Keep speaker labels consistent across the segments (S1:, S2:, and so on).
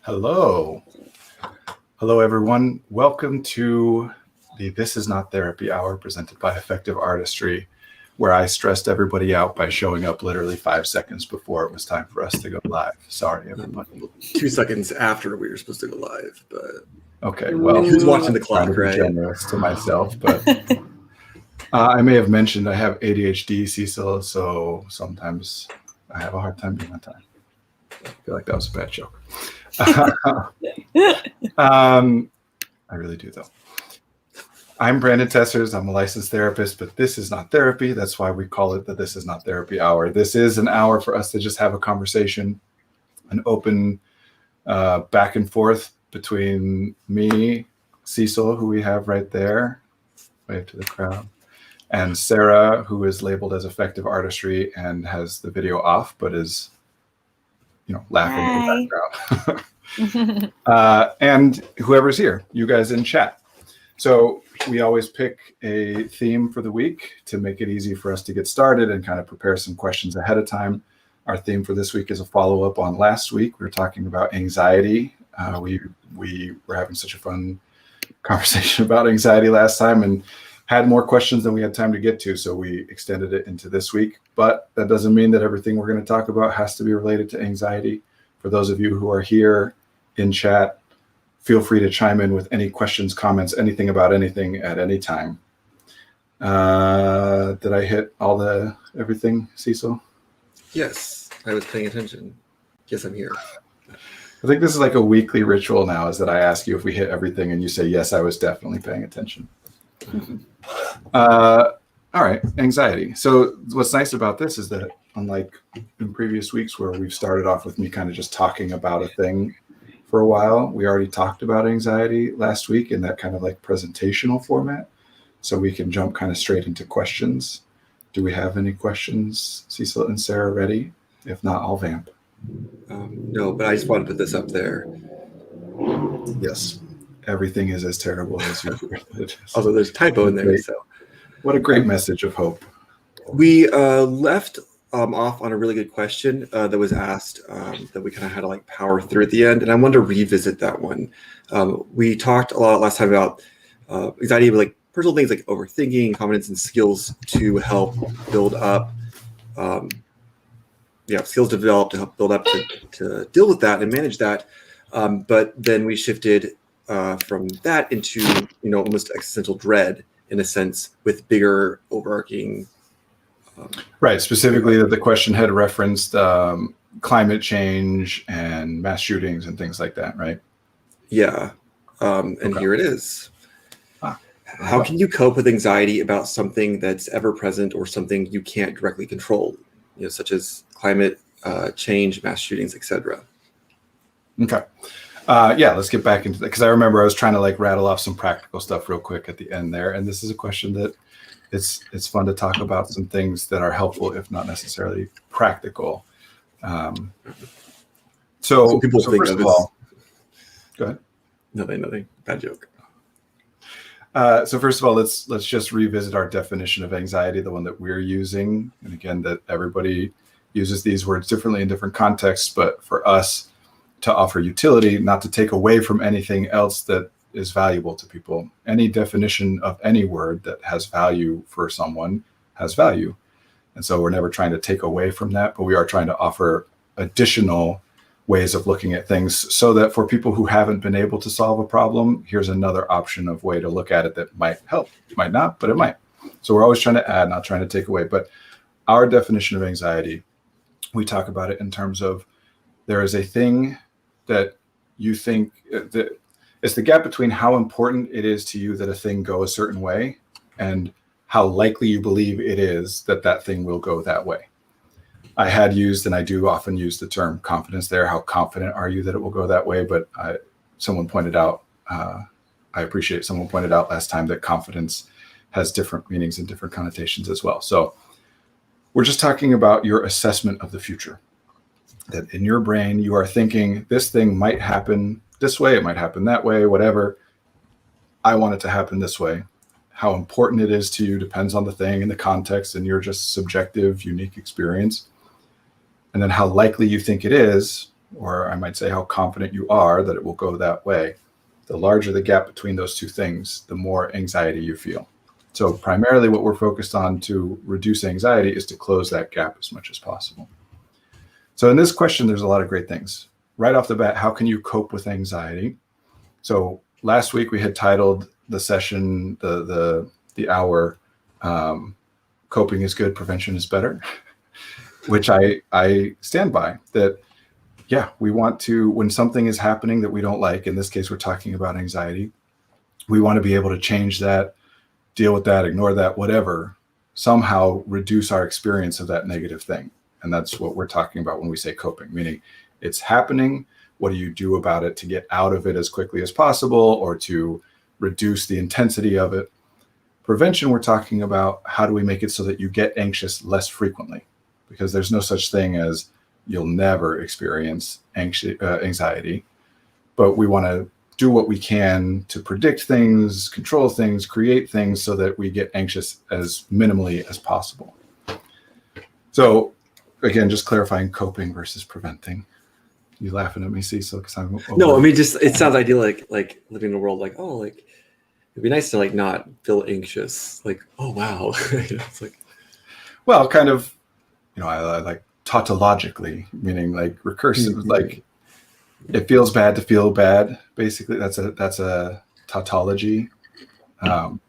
S1: Hello. Hello, everyone. Welcome to the This Is Not Therapy Hour presented by Effective Artistry, where I stressed everybody out by showing up literally 5 seconds before it was time for us to go live. Sorry, everybody.
S2: 2 seconds after we were supposed to go live, but
S1: Okay, well,
S2: who's watching the clock,
S1: trying to be
S2: right?
S1: generous to myself, but I may have mentioned I have ADHD, Cecil, so sometimes I have a hard time doing that time. I feel like that was a bad joke. I really do, though. I'm Brandon Tessers. I'm a licensed therapist, but this is not therapy. That's why we call it the This Is Not Therapy Hour. This is an hour for us to just have a conversation, an open back and forth between me, Cecil, who we have right there, wave to the crowd, and Sarah, who is labeled as Effective Artistry and has the video off, but is, laughing in the background. And whoever's here, you guys in chat. So we always pick a theme for the week to make it easy for us to get started and kind of prepare some questions ahead of time. Our theme for this week is a follow-up on last week. We were talking about anxiety. We were having such a fun conversation about anxiety last time and had more questions than we had time to get to, so we extended it into this week. But that doesn't mean that everything we're going to talk about has to be related to anxiety. For those of you who are here in chat, feel free to chime in with any questions, comments, anything about anything at any time. Did I hit everything, Cecil?
S2: Yes, I was paying attention. Yes, I'm here.
S1: I think this is like a weekly ritual now, is that I ask you if we hit everything and you say, yes, I was definitely paying attention. All right, anxiety. So what's nice about this is that unlike in previous weeks where we've started off with me kind of just talking about a thing for a while, we already talked about anxiety last week in that kind of like presentational format. So we can jump kind of straight into questions. Do we have any questions, Cecil and Sarah, ready? If not, I'll vamp.
S2: No, but I just want to put this up there.
S1: Yes. Everything is as terrible as you.
S2: Although there's a typo in there. So
S1: what a great message of hope.
S2: We left off on a really good question that was asked that we kind of had to like power through at the end, and I wanted to revisit that one. We talked a lot last time about anxiety, like personal things like overthinking, confidence, and skills to help build up. Skills developed to help build up to deal with that and manage that. But then we shifted from that into almost existential dread in a sense, with bigger overarching.
S1: Right. Specifically, that the question had referenced climate change and mass shootings and things like that, right?
S2: Yeah. And here it is. How can you cope with anxiety about something that's ever present or something you can't directly control, such as climate change, mass shootings, etc.?
S1: Okay. Let's get back into that, because I remember I was trying to like rattle off some practical stuff real quick at the end there. And this is a question that it's fun to talk about some things that are helpful, if not necessarily practical. So
S2: people think
S1: first
S2: of
S1: of all, go ahead.
S2: Nothing. Bad joke.
S1: So first of all, let's just revisit our definition of anxiety, the one that we're using. And again, that everybody uses these words differently in different contexts, but for us to offer utility, not to take away from anything else that is valuable to people. Any definition of any word that has value for someone has value. And so we're never trying to take away from that, but we are trying to offer additional ways of looking at things so that for people who haven't been able to solve a problem, here's another option of way to look at it that might help. It might not, but it might. So we're always trying to add, not trying to take away. But our definition of anxiety, we talk about it in terms of there is a thing that you think that it's the gap between how important it is to you that a thing go a certain way and how likely you believe it is that that thing will go that way. I had used, and I do often use the term confidence there. How confident are you that it will go that way? But someone pointed out, I appreciate someone pointed out last time that confidence has different meanings and different connotations as well. So we're just talking about your assessment of the future. That in your brain, you are thinking this thing might happen this way, it might happen that way, whatever. I want it to happen this way. How important it is to you depends on the thing and the context and your just subjective, unique experience. And then how likely you think it is or I might say how confident you are that it will go that way, the larger the gap between those two things, the more anxiety you feel. So primarily what we're focused on to reduce anxiety is to close that gap as much as possible. So in this question, there's a lot of great things. Right off the bat, how can you cope with anxiety? So last week we had titled the session, the hour, coping is good, prevention is better, which I stand by. That, yeah, we want to, when something is happening that we don't like, in this case, we're talking about anxiety, we want to be able to change that, deal with that, ignore that, whatever, somehow reduce our experience of that negative thing. And that's what we're talking about when we say coping, meaning it's happening. What do you do about it to get out of it as quickly as possible or to reduce the intensity of it? Prevention, we're talking about how do we make it so that you get anxious less frequently, because there's no such thing as you'll never experience anxiety, but we want to do what we can to predict things, control things, create things so that we get anxious as minimally as possible. So again, just clarifying coping versus preventing. You laughing at me, Cecil? Because I'm
S2: No, I mean, just it sounds idyllic, like living in a world like, oh, like it'd be nice to like not feel anxious. Like, oh wow, it's like,
S1: well, kind of, I like tautologically, meaning like recursive, like it feels bad to feel bad. Basically, that's a tautology. And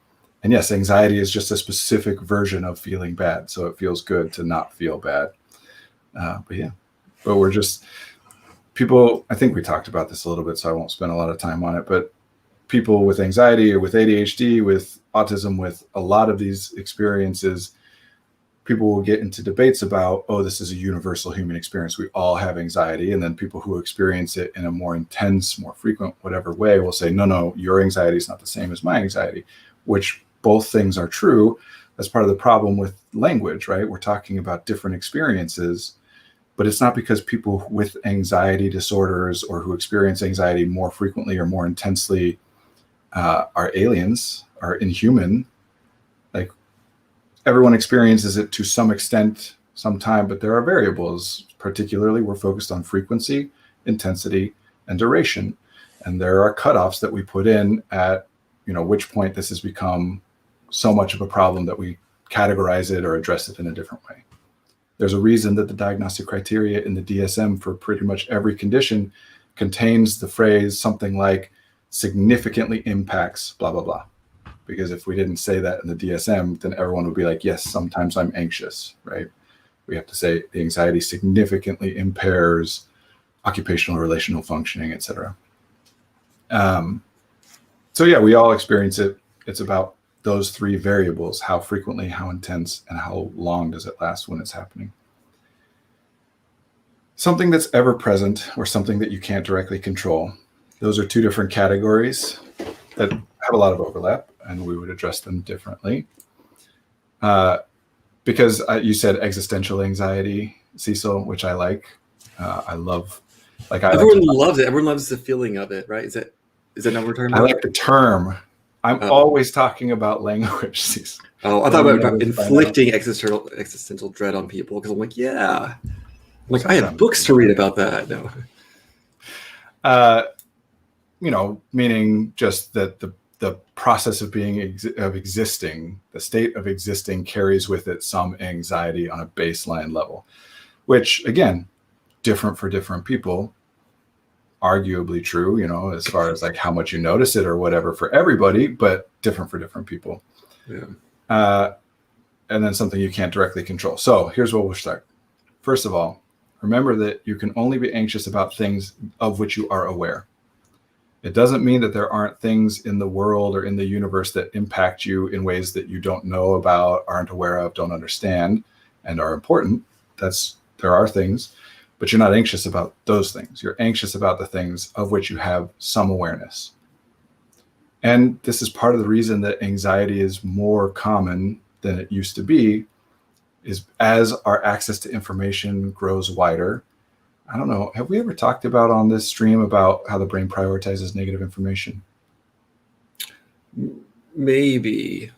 S1: yes, anxiety is just a specific version of feeling bad. So it feels good to not feel bad. But we're just people. I think we talked about this a little bit, so I won't spend a lot of time on it. But people with anxiety or with ADHD, with autism, with a lot of these experiences, people will get into debates about, oh, this is a universal human experience. We all have anxiety. And then people who experience it in a more intense, more frequent, whatever way will say, no, your anxiety is not the same as my anxiety, which both things are true. That's part of the problem with language, right? We're talking about different experiences, but it's not because people with anxiety disorders or who experience anxiety more frequently or more intensely are aliens, are inhuman. Like, everyone experiences it to some extent, sometime, but there are variables. Particularly, we're focused on frequency, intensity, and duration. And there are cutoffs that we put in at, which point this has become so much of a problem that we categorize it or address it in a different way. There's a reason that the diagnostic criteria in the DSM for pretty much every condition contains the phrase something like significantly impacts blah, blah, blah. Because if we didn't say that in the DSM, then everyone would be like, yes, sometimes I'm anxious, right? We have to say the anxiety significantly impairs occupational relational functioning, et cetera. So yeah, we all experience it. It's about those three variables: how frequently, how intense, and how long does it last when it's happening. Something that's ever present or something that you can't directly control. Those are two different categories that have a lot of overlap, and we would address them differently. Because you said existential anxiety, Cecil, which I like. I love.
S2: Everyone loves it. Everyone loves the feeling of it, right? Is that not what we're talking about?
S1: I like the term. I'm always talking about language, Cecil.
S2: Oh, I thought about inflicting existential dread on people, because I'm like, yeah. Like, I have books to read about that.
S1: No. Meaning just that the process of existing, the state of existing carries with it some anxiety on a baseline level, which again, different for different people, arguably true, as far as like how much you notice it or whatever for everybody, but different for different people.
S2: Yeah.
S1: And then something you can't directly control. So here's where we'll start. First of all, remember that you can only be anxious about things of which you are aware. It doesn't mean that there aren't things in the world or in the universe that impact you in ways that you don't know about, aren't aware of, don't understand, and are important. There are things, but you're not anxious about those things. You're anxious about the things of which you have some awareness. And this is part of the reason that anxiety is more common than it used to be, is as our access to information grows wider. I don't know, have we ever talked about on this stream about how the brain prioritizes negative information?
S2: Maybe.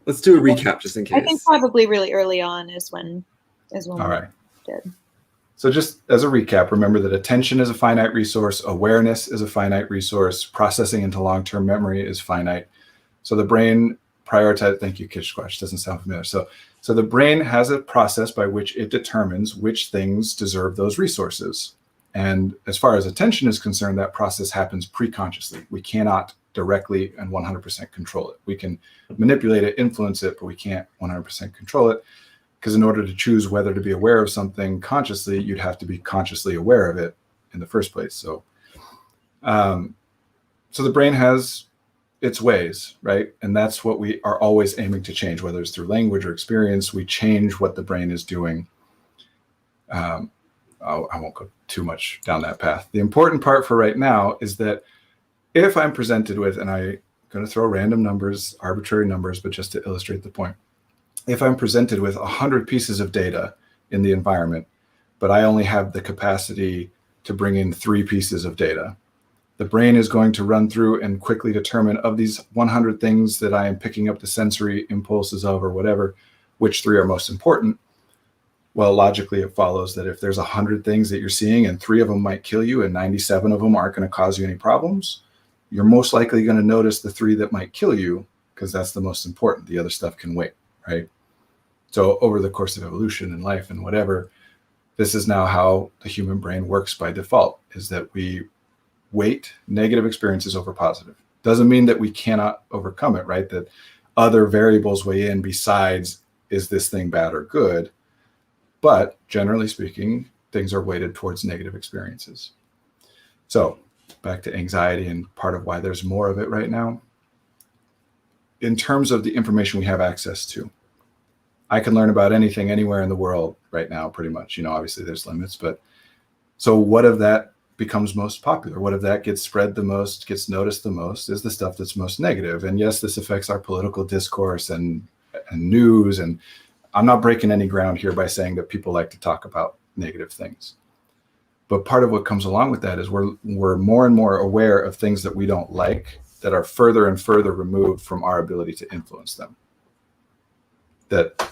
S2: Let's do a recap just in case.
S3: I think probably really early on is when
S1: All right.
S3: we did.
S1: So just as a recap, remember that attention is a finite resource, awareness is a finite resource, processing into long-term memory is finite. So the brain prioritizes, thank you, Kitch Squash, doesn't sound familiar. So the brain has a process by which it determines which things deserve those resources. And as far as attention is concerned, that process happens pre-consciously. We cannot directly and 100% control it. We can manipulate it, influence it, but we can't 100% control it. Because in order to choose whether to be aware of something consciously, you'd have to be consciously aware of it in the first place. So the brain has its ways, right? And that's what we are always aiming to change, whether it's through language or experience. We change what the brain is doing. I won't go too much down that path. The important part for right now is that if I'm presented with, and I'm going to throw random numbers, arbitrary numbers, but just to illustrate the point, if I'm presented with 100 pieces of data in the environment, but I only have the capacity to bring in 3 pieces of data, the brain is going to run through and quickly determine, of these 100 things that I am picking up the sensory impulses of or whatever, which 3 are most important. Well, logically, it follows that if there's 100 things that you're seeing and 3 of them might kill you and 97 of them aren't going to cause you any problems, you're most likely going to notice the 3 that might kill you because that's the most important. The other stuff can wait, right? So over the course of evolution and life and whatever, this is now how the human brain works by default, is that we weight negative experiences over positive. Doesn't mean that we cannot overcome it, right? That other variables weigh in besides, is this thing bad or good? But generally speaking, things are weighted towards negative experiences. So back to anxiety and part of why there's more of it right now. In terms of the information we have access to, I can learn about anything anywhere in the world right now, pretty much. Obviously there's limits, but so what of that becomes most popular? What if that gets spread the most, gets noticed the most, is the stuff that's most negative? And yes, this affects our political discourse and news. And I'm not breaking any ground here by saying that people like to talk about negative things. But part of what comes along with that is we're more and more aware of things that we don't like that are further and further removed from our ability to influence them. That,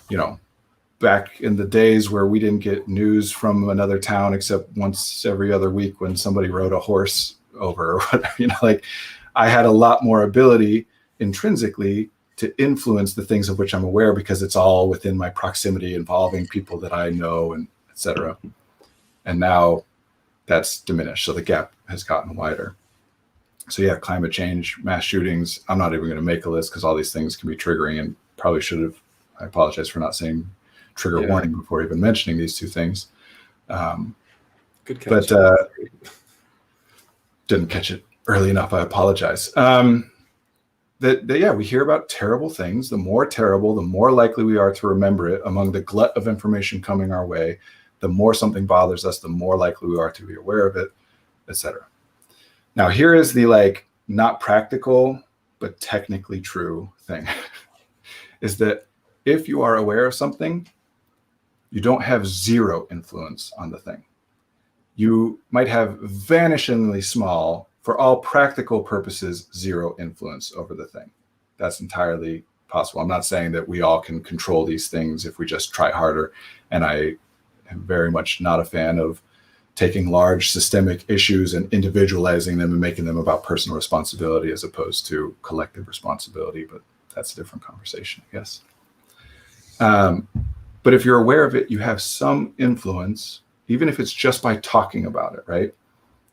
S1: back in the days where we didn't get news from another town except once every other week when somebody rode a horse over or whatever, I had a lot more ability intrinsically to influence the things of which I'm aware because it's all within my proximity involving people that I know and et cetera. And now that's diminished. So the gap has gotten wider. So yeah, climate change, mass shootings. I'm not even going to make a list because all these things can be triggering and probably should have. I apologize for not saying trigger warning before even mentioning these 2 things.
S2: Good catch.
S1: But didn't catch it early enough. I apologize. We hear about terrible things. The more terrible, the more likely we are to remember it. Among the glut of information coming our way, the more something bothers us, the more likely we are to be aware of it, etc. Now, here is the not practical, but technically true thing, is that if you are aware of something, you don't have 0 influence on the thing. You might have vanishingly small, for all practical purposes, 0 influence over the thing. That's entirely possible. I'm not saying that we all can control these things if we just try harder. And I am very much not a fan of taking large systemic issues and individualizing them and making them about personal responsibility as opposed to collective responsibility. But that's a different conversation, I guess. But if you're aware of it, you have some influence, even if it's just by talking about it, right?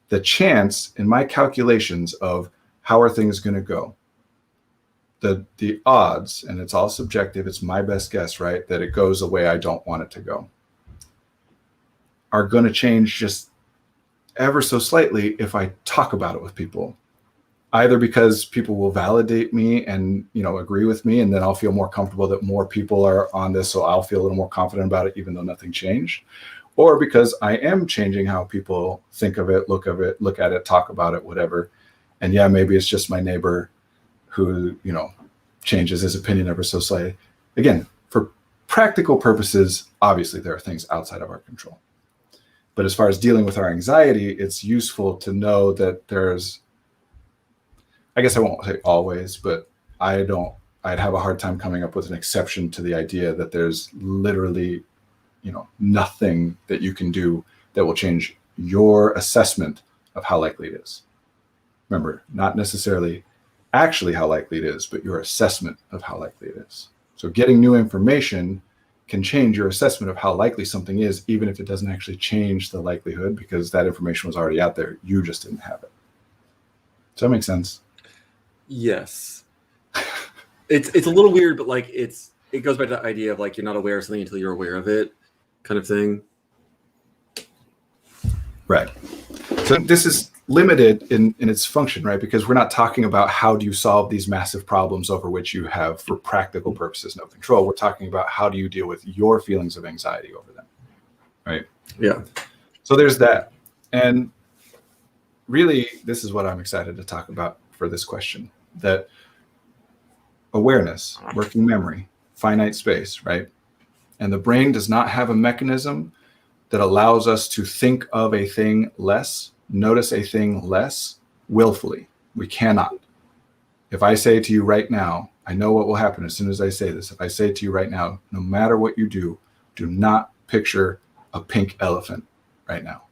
S1: The chance in my calculations of how are things going to go, the odds, and it's all subjective, it's my best guess, right, that it goes the way I don't want it to go, are going to change just ever so slightly if I talk about it with people. Either because people will validate me and agree with me, and then I'll feel more comfortable that more people are on this, so I'll feel a little more confident about it, even though nothing changed, or because I am changing how people think of it, look at it, talk about it, whatever. And yeah, maybe it's just my neighbor who changes his opinion ever so slightly. Again, for practical purposes, obviously there are things outside of our control. But as far as dealing with our anxiety, it's useful to know that there's, I guess I won't say always, but I'd have a hard time coming up with an exception to the idea that there's literally, nothing that you can do that will change your assessment of how likely it is. Remember, not necessarily actually how likely it is, but your assessment of how likely it is. So getting new information can change your assessment of how likely something is, even if it doesn't actually change the likelihood, because that information was already out there. You just didn't have it. Does that make sense?
S2: Yes. It's a little weird, but like it goes back to the idea of like you're not aware of something until you're aware of it, kind of thing.
S1: Right. So this is limited in its function, right? Because we're not talking about how do you solve these massive problems over which you have, for practical purposes, no control. We're talking about how do you deal with your feelings of anxiety over them, right?
S2: Yeah.
S1: So there's that. And really, this is what I'm excited to talk about for this question, that awareness, working memory, finite space, right? And the brain does not have a mechanism that allows us to think of a thing less, notice a thing less willfully. We cannot. If I say to you right now, I know what will happen as soon as I say this. If I say to you right now, no matter what you do not picture a pink elephant right now.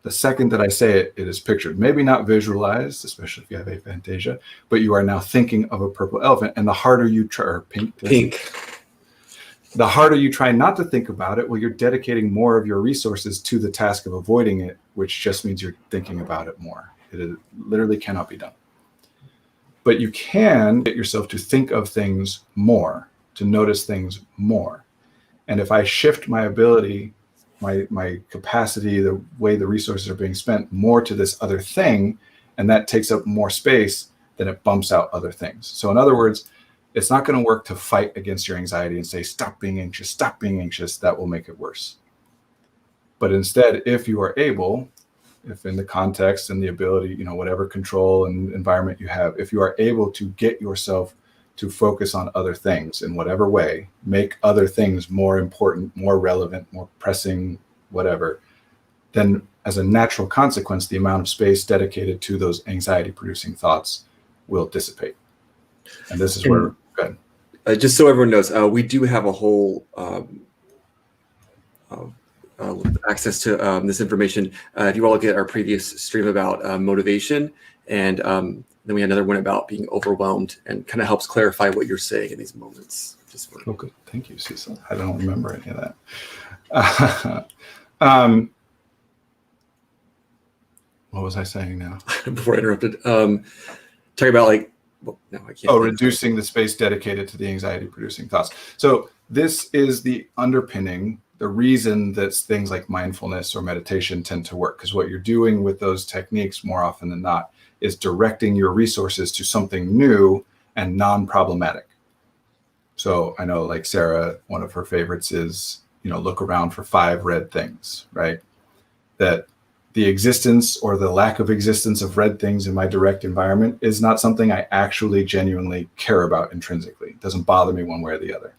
S1: The second that I say it, it is pictured. Maybe not visualized, especially if you have aphantasia, but you are now thinking of a purple elephant. And the harder you try, or pink. The harder you try not to think about it, well, you're dedicating more of your resources to the task of avoiding it, which just means you're thinking about it more. It literally cannot be done. But you can get yourself to think of things more, to notice things more. And if I shift my ability, my capacity, the way the resources are being spent more to this other thing, and that takes up more space, then it bumps out other things. So in other words, it's not going to work to fight against your anxiety and say, stop being anxious, stop being anxious. That will make it worse. But instead, if you are able, if in the context and the ability, whatever control and environment you have, if you are able to get yourself to focus on other things in whatever way, make other things more important, more relevant, more pressing, whatever, then as a natural consequence, the amount of space dedicated to those anxiety producing thoughts will dissipate. And this is where, go ahead.
S2: Just so everyone knows, we do have a whole access to this information. If you all look at our previous stream about motivation, and then we had another one about being overwhelmed, and kind of helps clarify what you're saying in these moments.
S1: Oh, good. Thank you, Cecil. I don't remember any of that. What was I saying now?
S2: Before I interrupted, talking about no, I can't.
S1: Reducing the space dedicated to the anxiety-producing thoughts. So this is the underpinning, the reason that things like mindfulness or meditation tend to work, because what you're doing with those techniques more often than not is directing your resources to something new and non-problematic. So I know, like Sarah, one of her favorites is, look around for 5 red things, right? That the existence or the lack of existence of red things in my direct environment is not something I actually genuinely care about intrinsically. It doesn't bother me one way or the other.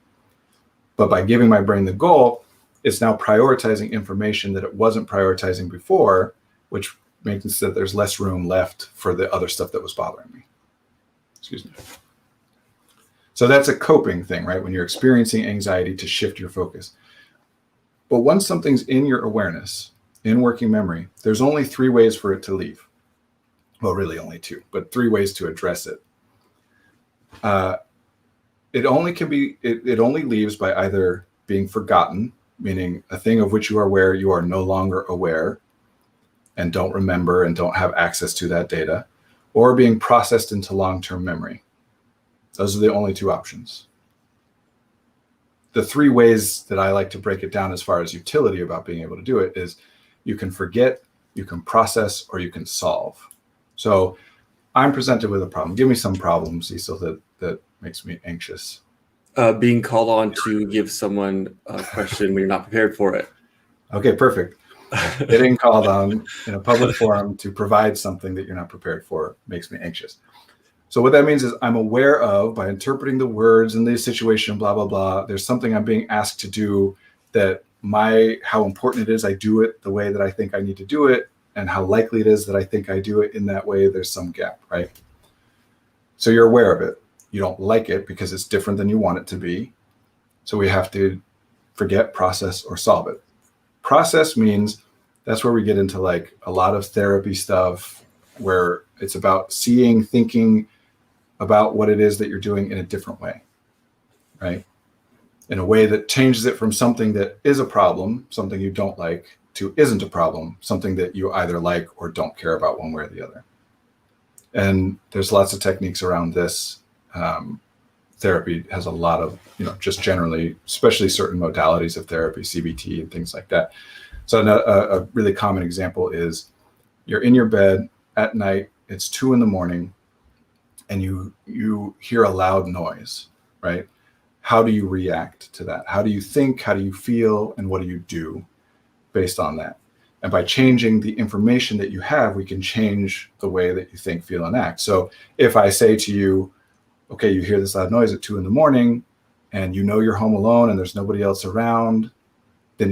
S1: But by giving my brain the goal, it's now prioritizing information that it wasn't prioritizing before, which makes it so that there's less room left for the other stuff that was bothering me. Excuse me. So that's a coping thing, right? When you're experiencing anxiety, to shift your focus. But once something's in your awareness, in working memory, there's only 3 ways for it to leave. Well, really only 2, but 3 ways to address it. It only leaves by either being forgotten, meaning a thing of which you are aware, you are no longer aware and don't remember and don't have access to that data, or being processed into long-term memory. Those are the only 2 options. The 3 ways that I like to break it down as far as utility about being able to do it is you can forget, you can process, or you can solve. So I'm presented with a problem. Give me some problem, Cecil, that makes me anxious.
S2: Being called on to give someone a question when you're not prepared for it.
S1: Okay, perfect. Getting called on in a public forum to provide something that you're not prepared for makes me anxious. So what that means is I'm aware of, by interpreting the words in the situation, blah, blah, blah, there's something I'm being asked to do that how important it is I do it the way that I think I need to do it, and how likely it is that I think I do it in that way, there's some gap, right? So you're aware of it. You don't like it because it's different than you want it to be. So we have to forget, process, or solve it. Process means That's where we get into like a lot of therapy stuff where it's about seeing, thinking about what it is that you're doing in a different way, right? In a way that changes it from something that is a problem, something you don't like, to isn't a problem, something that you either like or don't care about one way or the other. And there's lots of techniques around this. Therapy has a lot of, just generally, especially certain modalities of therapy, CBT and things like that. So a really common example is you're in your bed at night, it's 2 a.m, and you hear a loud noise, right? How do you react to that? How do you think? How do you feel? And what do you do based on that? And by changing the information that you have, we can change the way that you think, feel, and act. So if I say to you, okay, you hear this loud noise at 2 a.m, and you're home alone and there's nobody else around, then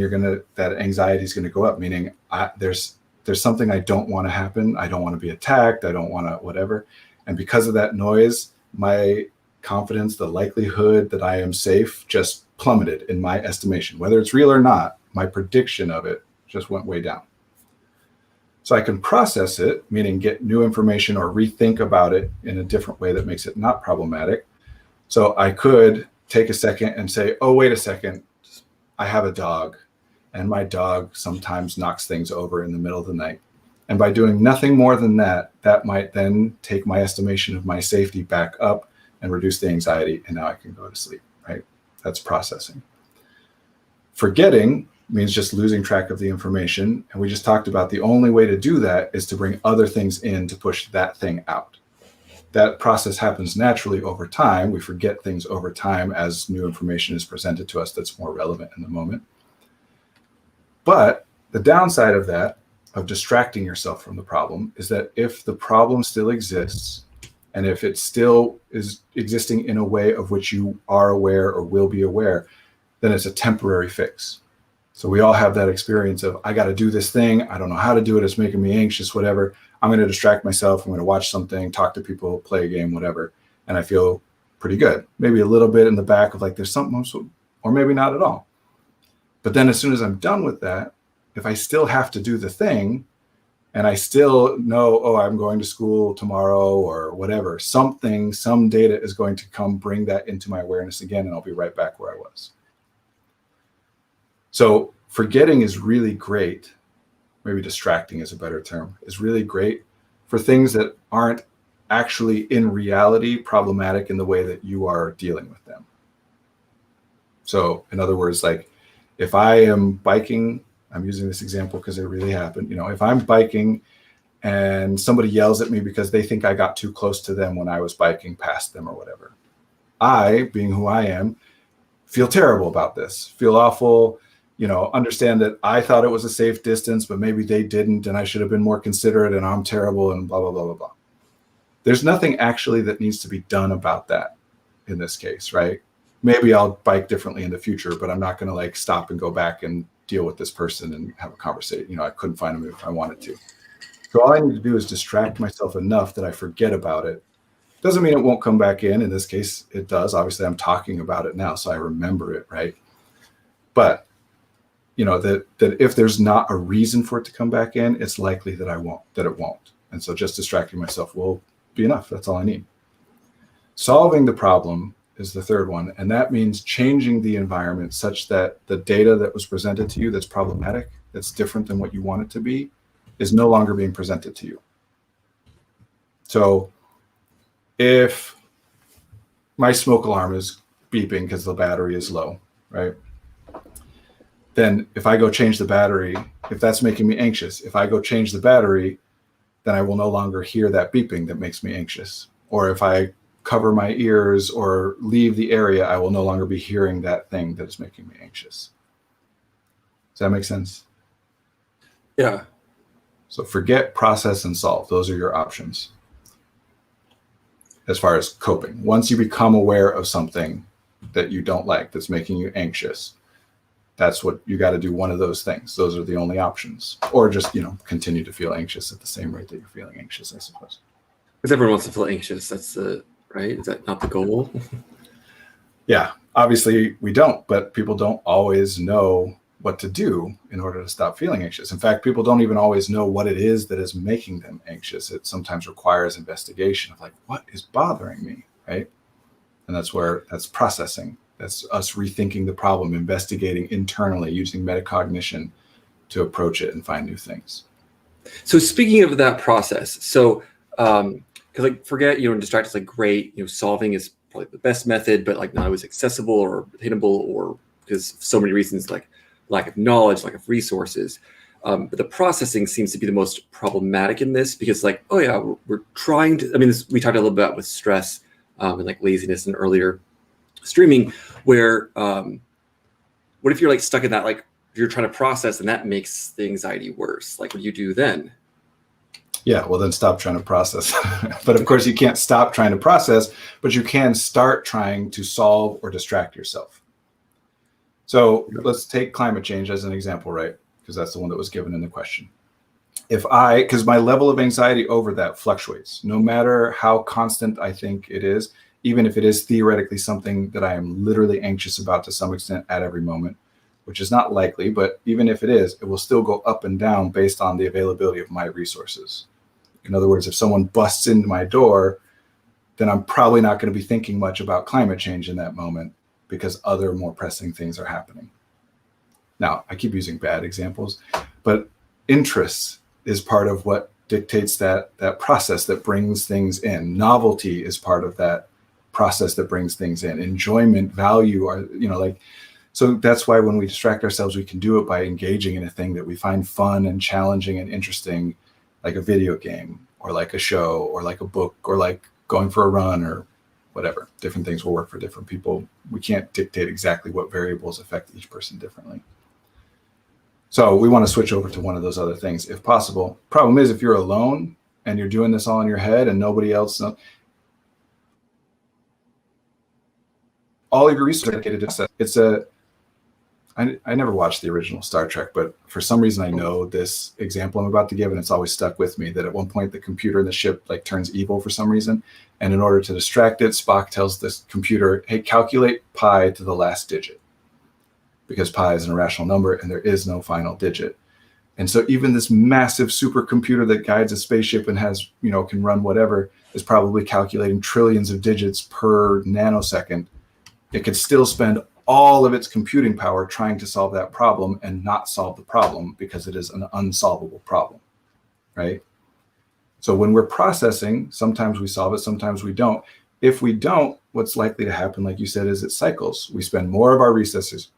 S1: that anxiety is gonna go up, meaning there's something I don't want to happen. I don't want to be attacked. I don't want to whatever. And because of that noise, my confidence, the likelihood that I am safe just plummeted in my estimation. Whether it's real or not, my prediction of it just went way down. So I can process it, meaning get new information or rethink about it in a different way that makes it not problematic. So I could take a second and say, oh, wait a second, I have a dog, and my dog sometimes knocks things over in the middle of the night. And by doing nothing more than that, that might then take my estimation of my safety back up and reduce the anxiety, and now I can go to sleep, right? That's processing. Forgetting means just losing track of the information. And we just talked about the only way to do that is to bring other things in to push that thing out. That process happens naturally over time. We forget things over time as new information is presented to us that's more relevant in the moment. But the downside of that, of distracting yourself from the problem, is that if the problem still exists, and if it still is existing in a way of which you are aware or will be aware, then it's a temporary fix. So we all have that experience of, I got to do this thing. I don't know how to do it. It's making me anxious, whatever. I'm going to distract myself. I'm going to watch something, talk to people, play a game, whatever. And I feel pretty good. Maybe a little bit in the back of like, there's something, or maybe not at all. But then as soon as I'm done with that, if I still have to do the thing and I still know, oh, I'm going to school tomorrow or whatever, some data is going to come bring that into my awareness again, and I'll be right back where I was. So forgetting is really great. Maybe distracting is a better term, is really great for things that aren't actually in reality problematic in the way that you are dealing with them. So in other words, like if I am biking, I'm using this example because it really happened. If I'm biking and somebody yells at me because they think I got too close to them when I was biking past them or whatever, I, being who I am, feel terrible about this, feel awful, understand that I thought it was a safe distance, but maybe they didn't, and I should have been more considerate, and I'm terrible, and blah, blah, blah, blah, blah. There's nothing actually that needs to be done about that in this case, right? Maybe I'll bike differently in the future, but I'm not going to like stop and go back and deal with this person and have a conversation. I couldn't find them if I wanted to. So all I need to do is distract myself enough that I forget about it. Doesn't mean it won't come back in. In this case, it does. Obviously, I'm talking about it now, so I remember it, right? But that if there's not a reason for it to come back in, it's likely that it won't. And so just distracting myself will be enough. That's all I need. Solving the problem is the third one. And that means changing the environment such that the data that was presented to you that's problematic, that's different than what you want it to be, is no longer being presented to you. So if my smoke alarm is beeping because the battery is low, right? Then if I go change the battery, if that's making me anxious, if I go change the battery, then I will no longer hear that beeping that makes me anxious. Or if I cover my ears or leave the area, I will no longer be hearing that thing that is making me anxious. Does that make sense?
S2: Yeah.
S1: So forget, process, and solve. Those are your options as far as coping. Once you become aware of something that you don't like, that's making you anxious, that's what you got to do. One of those things. Those are the only options. Or just, continue to feel anxious at the same rate that you're feeling anxious, I suppose.
S2: Because everyone wants to feel anxious. That's right? Is that not the goal?
S1: Yeah, obviously we don't, but people don't always know what to do in order to stop feeling anxious. In fact, people don't even always know what it is that is making them anxious. It sometimes requires investigation of like, what is bothering me, right? And that's processing. That's us rethinking the problem, investigating internally, using metacognition to approach it and find new things.
S2: So speaking of that process, so because like forget, distract is like great, solving is probably the best method, but like not always accessible or attainable, or because so many reasons, like lack of knowledge, lack of resources. But the processing seems to be the most problematic in this, because like, oh yeah, we're trying to, we talked a little bit about with stress and like laziness in earlier streaming, where what if you're like stuck in that, like you're trying to process and that makes the anxiety worse? Like what do you do then?
S1: Yeah, well then stop trying to process. But of course you can't stop trying to process, but you can start trying to solve or distract yourself. So let's take climate change as an example, right? Because that's the one that was given in the question. Because my level of anxiety over that fluctuates, no matter how constant I think it is, even if it is theoretically something that I am literally anxious about to some extent at every moment, which is not likely, but even if it is, it will still go up and down based on the availability of my resources. In other words, if someone busts into my door, then I'm probably not going to be thinking much about climate change in that moment, because other more pressing things are happening. Now, I keep using bad examples, but interest is part of what dictates that process that brings things in. Novelty is part of that process that brings things in. Enjoyment, value are, so that's why when we distract ourselves, we can do it by engaging in a thing that we find fun and challenging and interesting, like a video game or like a show or like a book or like going for a run or whatever. Different things will work for different people. We can't dictate exactly what variables affect each person differently. So we want to switch over to one of those other things if possible. Problem is, if you're alone and you're doing this all in your head and nobody else knows, all of your research dedicated to I never watched the original Star Trek, but for some reason I know this example I'm about to give, and it's always stuck with me, that at one point the computer in the ship like turns evil for some reason. And in order to distract it, Spock tells this computer, hey, calculate pi to the last digit, because pi is an irrational number and there is no final digit. And so even this massive supercomputer that guides a spaceship and has, can run whatever, is probably calculating trillions of digits per nanosecond. It could still spend all of its computing power trying to solve that problem and not solve the problem because it is an unsolvable problem, right? So when we're processing, sometimes we solve it, sometimes we don't. If we don't, what's likely to happen, like you said, is it cycles. We spend more of our resources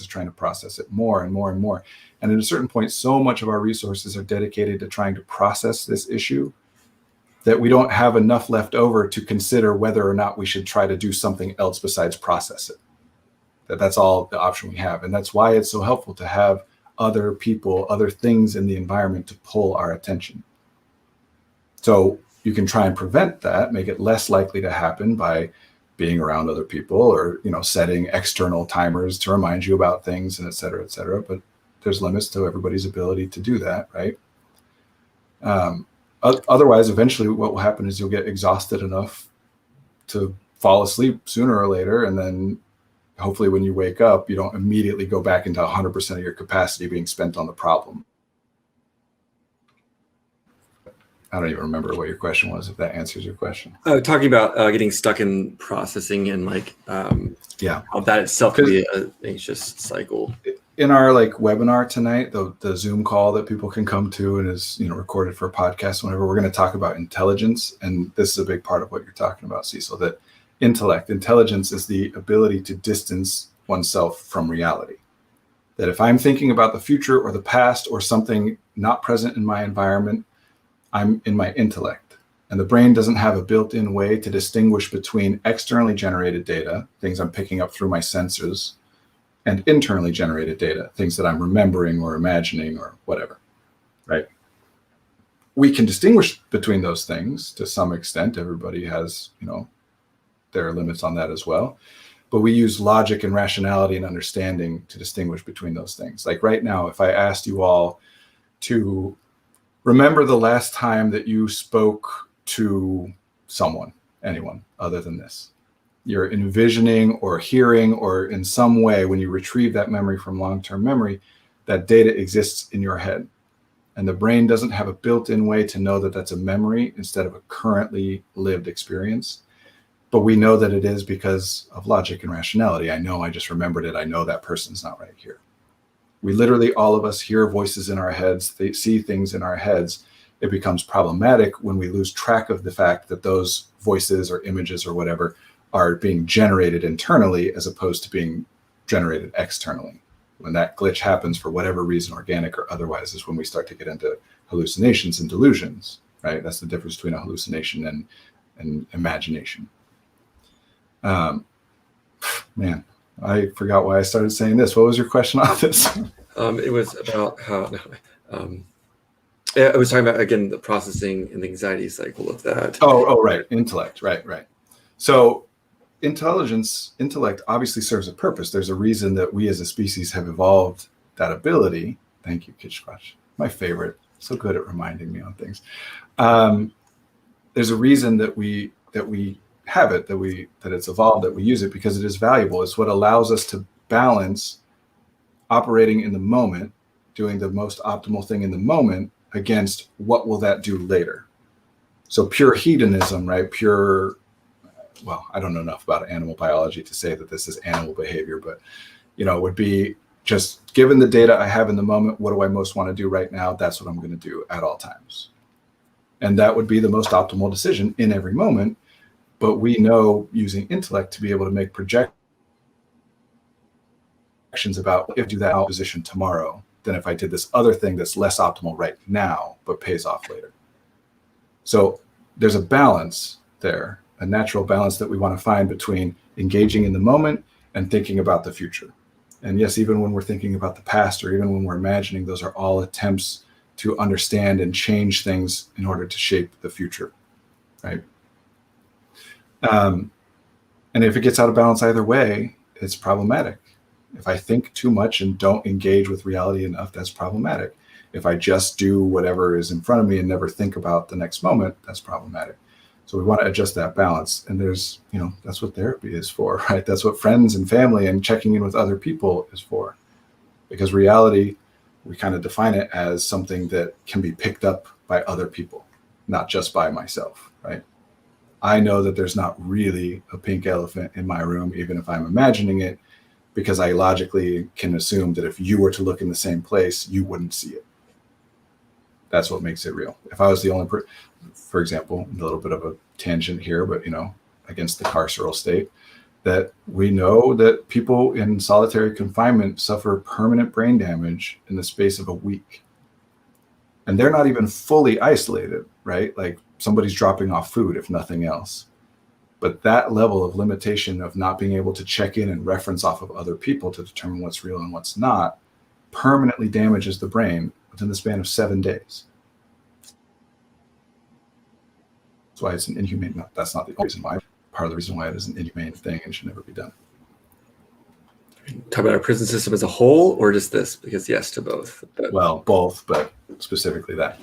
S1: trying to process it more and more and more. And at a certain point, so much of our resources are dedicated to trying to process this issue that we don't have enough left over to consider whether or not we should try to do something else besides process it. That's all the option we have. And that's why it's so helpful to have other people, other things in the environment to pull our attention. So you can try and prevent that, make it less likely to happen by being around other people or, setting external timers to remind you about things and et cetera, et cetera. But there's limits to everybody's ability to do that, right? Otherwise, eventually what will happen is you'll get exhausted enough to fall asleep sooner or later. And then hopefully when you wake up, you don't immediately go back into 100% of your capacity being spent on the problem. I don't even remember what your question was, if that answers your question.
S2: Talking about getting stuck in processing and how that itself can be an anxious cycle.
S1: In our webinar tonight, the Zoom call that people can come to and is recorded for a podcast, whenever, we're going to talk about intelligence. And this is a big part of what you're talking about, Cecil, that intelligence is the ability to distance oneself from reality. That if I'm thinking about the future or the past or something not present in my environment, I'm in my intellect. And the brain doesn't have a built-in way to distinguish between externally generated data, things I'm picking up through my senses, and internally generated data, things that I'm remembering or imagining or whatever, right? We can distinguish between those things to some extent. Everybody has, there are limits on that as well. But we use logic and rationality and understanding to distinguish between those things. Like right now, if I asked you all to remember the last time that you spoke to someone, anyone other than this, you're envisioning or hearing or in some way, when you retrieve that memory from long-term memory, that data exists in your head. And the brain doesn't have a built-in way to know that that's a memory instead of a currently lived experience. But we know that it is because of logic and rationality. I know I just remembered it. I know that person's not right here. We literally, all of us hear voices in our heads, they see things in our heads. It becomes problematic when we lose track of the fact that those voices or images or whatever are being generated internally as opposed to being generated externally. When that glitch happens for whatever reason, organic or otherwise, is when we start to get into hallucinations and delusions, right? That's the difference between a hallucination and imagination. Man, I forgot why I started saying this. What was your question on this?
S2: It was about how, I was talking about, again, the processing and the anxiety cycle of that.
S1: Oh, right. Intellect. Right. So intellect obviously serves a purpose. There's a reason that we as a species have evolved that ability. Thank you, Kid Squatch. My favorite. So good at reminding me on things. There's a reason that we have it, that it's evolved, that we use it, because it is valuable. It's what allows us to balance operating in the moment, doing the most optimal thing in the moment, against what will that do later. So pure hedonism, right? Well, I don't know enough about animal biology to say that this is animal behavior, but it would be just given the data I have in the moment, what do I most want to do right now? That's what I'm going to do at all times. And that would be the most optimal decision in every moment. But we know using intellect to be able to make projections about if I do that position tomorrow, than if I did this other thing that's less optimal right now, but pays off later. So there's a balance there, a natural balance that we want to find between engaging in the moment and thinking about the future. And yes, even when we're thinking about the past, or even when we're imagining, those are all attempts to understand and change things in order to shape the future, right? And if it gets out of balance either way, it's problematic. If I think too much and don't engage with reality enough, that's problematic. If I just do whatever is in front of me and never think about the next moment, that's problematic. So we want to adjust that balance. And there's, that's what therapy is for, right? That's what friends and family and checking in with other people is for. Because reality, we kind of define it as something that can be picked up by other people, not just by myself, right? I know that there's not really a pink elephant in my room, even if I'm imagining it, because I logically can assume that if you were to look in the same place, you wouldn't see it. That's what makes it real. If I was the only person, for example, a little bit of a tangent here, but against the carceral state, that we know that people in solitary confinement suffer permanent brain damage in the space of a week. And they're not even fully isolated, right? Like somebody's dropping off food, if nothing else. But that level of limitation of not being able to check in and reference off of other people to determine what's real and what's not permanently damages the brain within the span of 7 days. That's why it's an inhumane. No, that's not the only reason why. Part of the reason why it is an inhumane thing and should never be done.
S2: Talk about our prison system as a whole, or just this? Because yes to both.
S1: Well, both, but specifically that.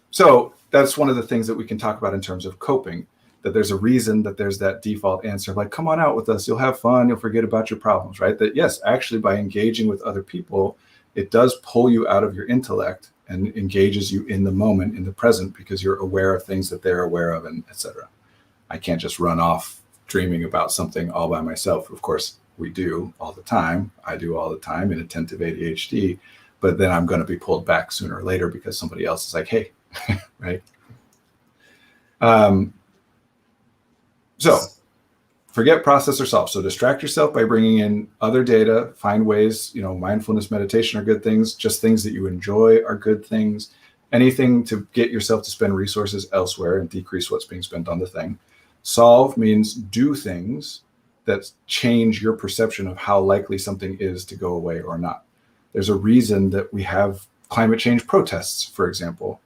S1: So that's one of the things that we can talk about in terms of coping. That there's a reason that there's that default answer, like, come on out with us, you'll have fun, you'll forget about your problems, right? That yes, actually by engaging with other people, it does pull you out of your intellect and engages you in the moment, in the present, because you're aware of things that they're aware of, and etc. I can't just run off dreaming about something all by myself. Of course, we do all the time. I do all the time in attentive ADHD, but then I'm going to be pulled back sooner or later because somebody else is like, hey, right? So forget process or solve. So distract yourself by bringing in other data, find ways, mindfulness, meditation are good things. Just things that you enjoy are good things. Anything to get yourself to spend resources elsewhere and decrease what's being spent on the thing. Solve means do things that change your perception of how likely something is to go away or not. There's a reason that we have climate change protests, for example,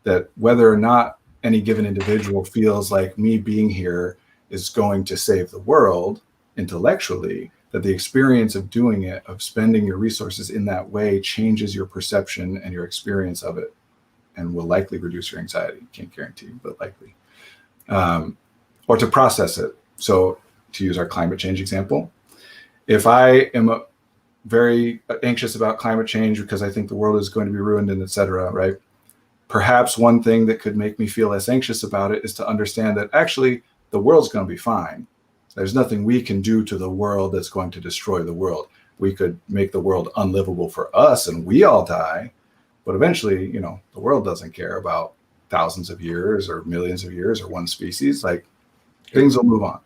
S1: that whether or not any given individual feels like me being here is going to save the world intellectually, that the experience of doing it, of spending your resources in that way, changes your perception and your experience of it, and will likely reduce your anxiety. Can't guarantee, but likely. Or to process it. So to use our climate change example, if I am very anxious about climate change because I think the world is going to be ruined and et cetera, right? Perhaps one thing that could make me feel less anxious about it is to understand that actually the world's going to be fine. There's nothing we can do to the world that's going to destroy the world. We could make the world unlivable for us and we all die, but eventually, you know, the world doesn't care about thousands of years or millions of years or one species. Like, things will move on.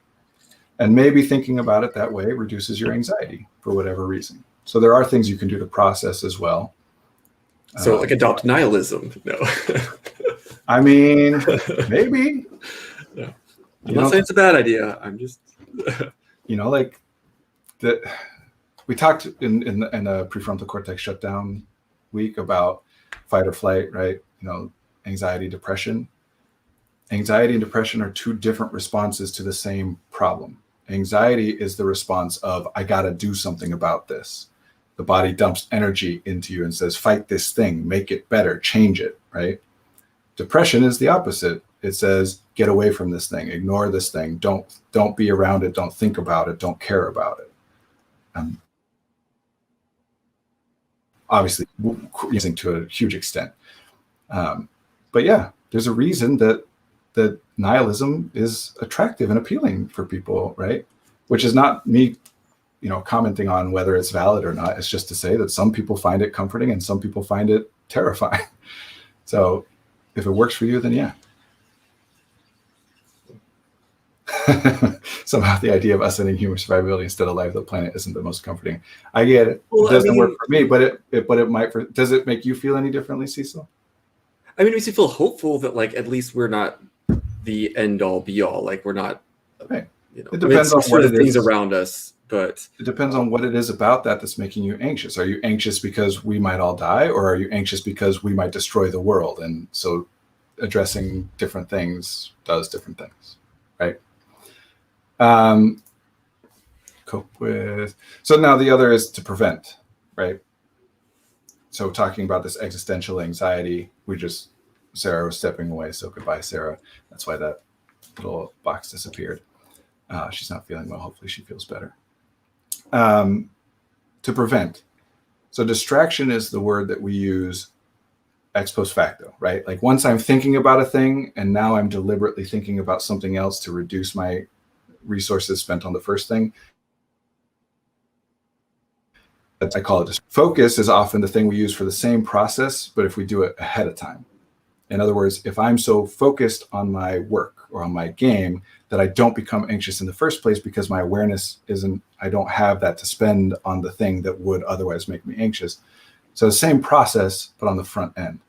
S1: And maybe thinking about it that way reduces your anxiety for whatever reason. So there are things you can do to process as well.
S2: So like adopt nihilism. No.
S1: I mean, maybe.
S2: No. I'm not saying it's a bad idea. I'm just
S1: like that. We talked in the prefrontal cortex shutdown week about fight or flight, right? You know, anxiety, depression. Anxiety and depression are two different responses to the same problem. Anxiety is the response of, I got to do something about this. The body dumps energy into you and says, fight this thing, make it better, change it, right? Depression is the opposite. It says, get away from this thing, ignore this thing, don't be around it, don't think about it, don't care about it. Obviously, using to a huge extent. But yeah, there's a reason that nihilism is attractive and appealing for people, right? Which is not me, commenting on whether it's valid or not. It's just to say that some people find it comforting and some people find it terrifying. So if it works for you, then yeah. Somehow the idea of us ending human survivability instead of life of the planet isn't the most comforting. I get it. Well, it doesn't work for me, but it might. Does it make you feel any differently, Cecil?
S2: I mean, it makes you feel hopeful that, like, at least we're not the end all be all. Like, we're not.
S1: Right. It depends on what it is.
S2: Things around us, but
S1: it depends on what it is about that's making you anxious. Are you anxious because we might all die, or are you anxious because we might destroy the world? And so, addressing different things does different things, right? Cope with. So now the other is to prevent, right? So talking about this existential anxiety, Sarah was stepping away, so goodbye, Sarah. That's why that little box disappeared. She's not feeling well. Hopefully she feels better. To prevent. So distraction is the word that we use ex post facto, right? Like once I'm thinking about a thing and now I'm deliberately thinking about something else to reduce my resources spent on the first thing. I call it focus is often the thing we use for the same process, but if we do it ahead of time. In other words, if I'm so focused on my work or on my game that I don't become anxious in the first place because my awareness I don't have that to spend on the thing that would otherwise make me anxious. So the same process, but on the front end,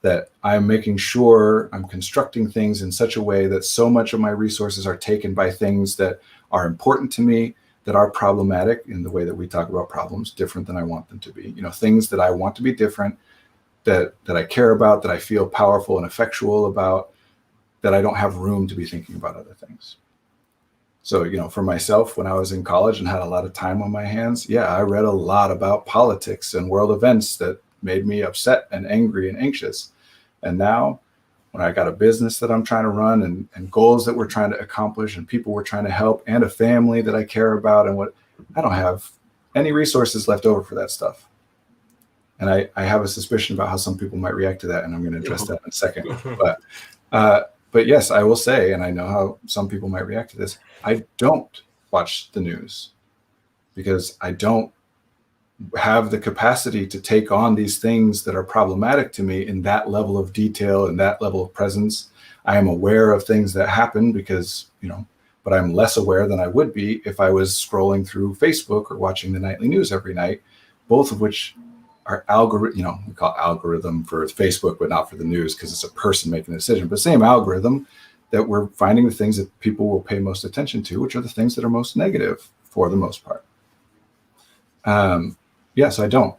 S1: that I'm making sure I'm constructing things in such a way that so much of my resources are taken by things that are important to me, that are problematic in the way that we talk about problems, different than I want them to be. Things that I want to be different, that I care about, that I feel powerful and effectual about, that I don't have room to be thinking about other things. So, for myself, when I was in college and had a lot of time on my hands, I read a lot about politics and world events that made me upset and angry and anxious. And now when I got a business that I'm trying to run and goals that we're trying to accomplish and people we're trying to help and a family that I care about and I don't have any resources left over for that stuff. And I have a suspicion about how some people might react to that. And I'm going to address that in a second. But yes, I will say, and I know how some people might react to this, I don't watch the news because I don't have the capacity to take on these things that are problematic to me in that level of detail and that level of presence. I am aware of things that happen because, but I'm less aware than I would be if I was scrolling through Facebook or watching the nightly news every night, both of which are we call it algorithm for Facebook, but not for the news because it's a person making a decision, but same algorithm that we're finding the things that people will pay most attention to, which are the things that are most negative for the most part. Yes, I don't.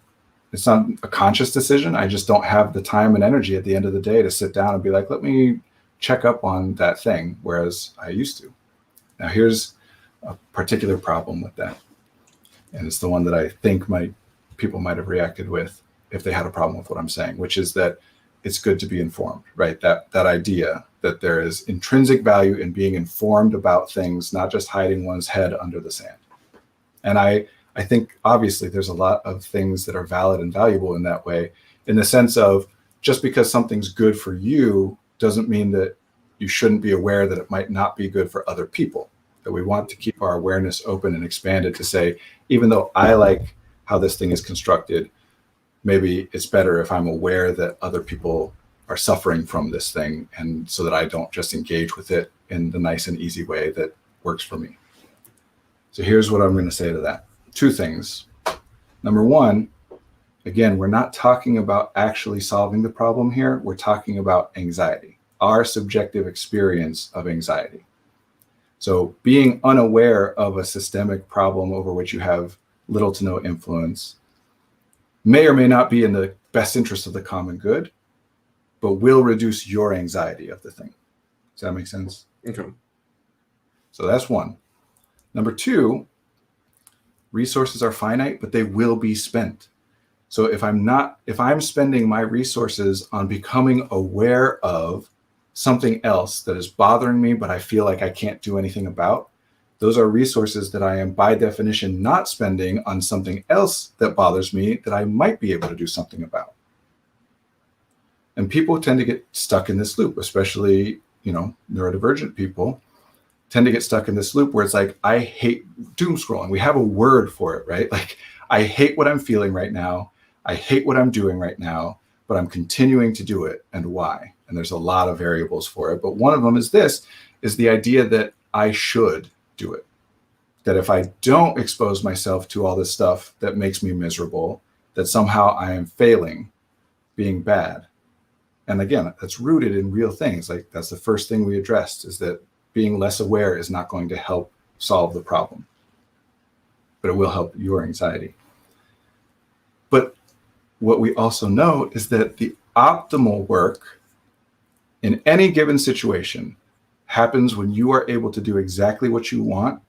S1: It's not a conscious decision. I just don't have the time and energy at the end of the day to sit down and be like, let me check up on that thing, whereas I used to. Now, here's a particular problem with that. And it's the one that I think people might have reacted with if they had a problem with what I'm saying, which is that it's good to be informed, right? That idea that there is intrinsic value in being informed about things, not just hiding one's head under the sand. And I I think obviously there's a lot of things that are valid and valuable in that way, in the sense of just because something's good for you doesn't mean that you shouldn't be aware that it might not be good for other people. That we want to keep our awareness open and expanded to say, even though I like how this thing is constructed, maybe it's better if I'm aware that other people are suffering from this thing, and so that I don't just engage with it in the nice and easy way that works for me. So here's what I'm going to say to that. Two things. Number one, again, we're not talking about actually solving the problem here. We're talking about anxiety, our subjective experience of anxiety. So being unaware of a systemic problem over which you have little to no influence may or may not be in the best interest of the common good, but will reduce your anxiety of the thing. Does that make sense?
S2: Okay.
S1: So that's one. Number two, resources are finite, but they will be spent. So if I'm spending my resources on becoming aware of something else that is bothering me, but I feel like I can't do anything about, those are resources that I am by definition not spending on something else that bothers me that I might be able to do something about. And people tend to get stuck in this loop, especially, neurodivergent people tend to get stuck in this loop where it's like, I hate doom scrolling. We have a word for it, right? Like, I hate what I'm feeling right now. I hate what I'm doing right now, but I'm continuing to do it. And why? And there's a lot of variables for it. But one of them is the idea that I should do it. That if I don't expose myself to all this stuff that makes me miserable, that somehow I am failing, being bad. And again, that's rooted in real things. Like, that's the first thing we addressed, is that being less aware is not going to help solve the problem, but it will help your anxiety. But what we also know is that the optimal work in any given situation happens when you are able to do exactly what you want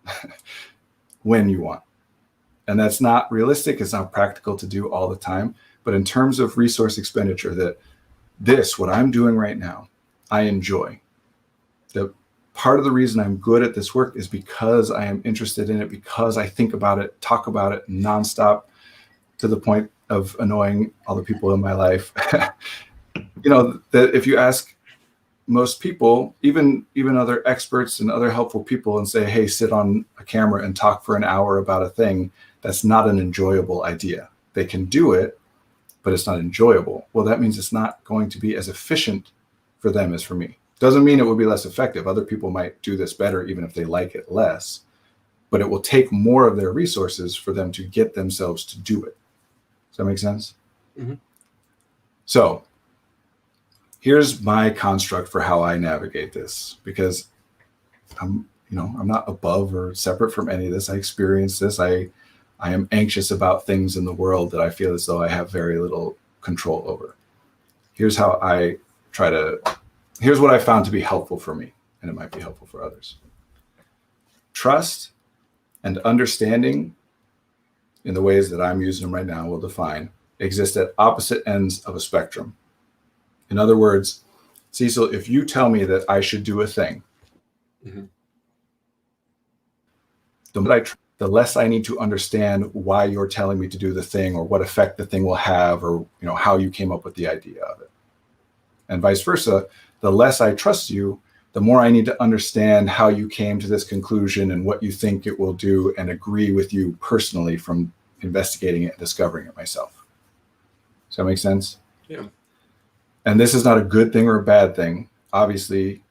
S1: when you want. And that's not realistic. It's not practical to do all the time. But in terms of resource expenditure, what I'm doing right now, I enjoy. The part of the reason I'm good at this work is because I am interested in it, because I think about it, talk about it nonstop, to the point of annoying all the people in my life. That if you ask most people, even other experts and other helpful people, and say, hey, sit on a camera and talk for an hour about a thing, that's not an enjoyable idea. They can do it, but it's not enjoyable. Well, that means it's not going to be as efficient for them as for me. Doesn't mean it will be less effective. Other people might do this better, even if they like it less, but it will take more of their resources for them to get themselves to do it. Does that make sense? Mm-hmm. So here's my construct for how I navigate this, because I'm not above or separate from any of this. I experience this. I am anxious about things in the world that I feel as though I have very little control over. Here's what I found to be helpful for me, and it might be helpful for others. Trust and understanding, in the ways that I'm using them right now, will define, exist at opposite ends of a spectrum. In other words, Cecil, if you tell me that I should do a thing, mm-hmm. the less I need to understand why you're telling me to do the thing, or what effect the thing will have, or how you came up with the idea of it. And vice versa, the less I trust you, the more I need to understand how you came to this conclusion and what you think it will do, and agree with you personally from investigating it and discovering it myself. Does that make sense?
S2: Yeah.
S1: And this is not a good thing or a bad thing. Obviously,